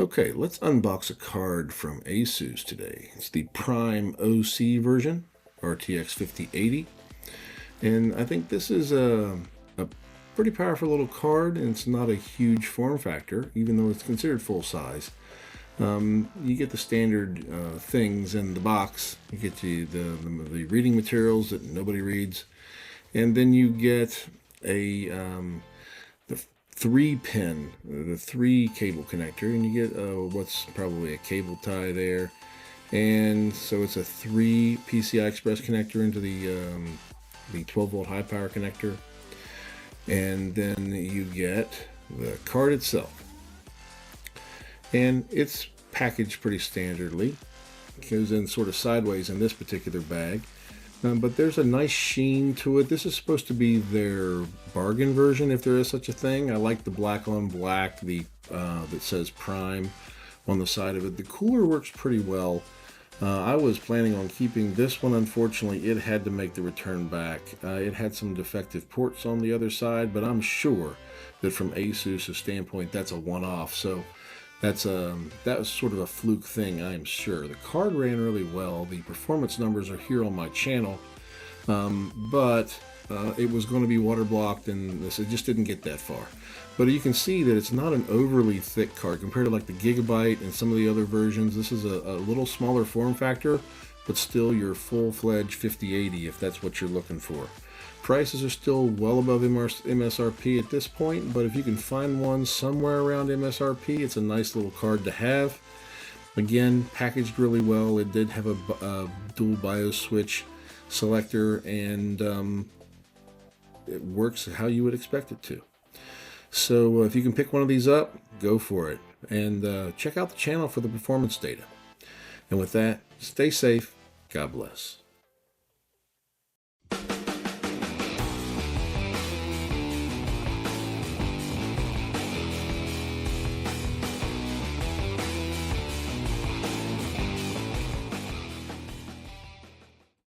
Okay, let's unbox a card from ASUS today. It's the Prime OC version, RTX 5080. And I think this is a pretty powerful little card, and it's not a huge form factor, even though it's considered full size. You get the standard things in the box. You get the reading materials that nobody reads. And then you get the 3-pin, the 3-cable connector, and you get what's probably a cable tie there. And so it's a 3 PCI Express connector into the 12-volt high power connector. And then you get the card itself. And it's packaged pretty standardly. It goes in sort of sideways in this particular bag. But there's a nice sheen to it. This is supposed to be their bargain version, if there is such a thing. I like the black on black, that says Prime on the side of it. The cooler works pretty well. I was planning on keeping this one. Unfortunately, it had to make the return back. It had some defective ports on the other side, but I'm sure that from ASUS's standpoint, that's a one-off. So that was sort of a fluke thing, I am sure. The card ran really well. The performance numbers are here on my channel, but it was going to be water blocked, and it just didn't get that far. But you can see that it's not an overly thick card compared to like the Gigabyte and some of the other versions. This is a little smaller form factor, but still your full-fledged 5080 if that's what you're looking for. Prices are still well above MSRP at this point, but if you can find one somewhere around MSRP, it's a nice little card to have. Again, packaged really well. It did have a dual BIOS switch selector, and it works how you would expect it to. So if you can pick one of these up, go for it. And check out the channel for the performance data. And with that, stay safe. God bless.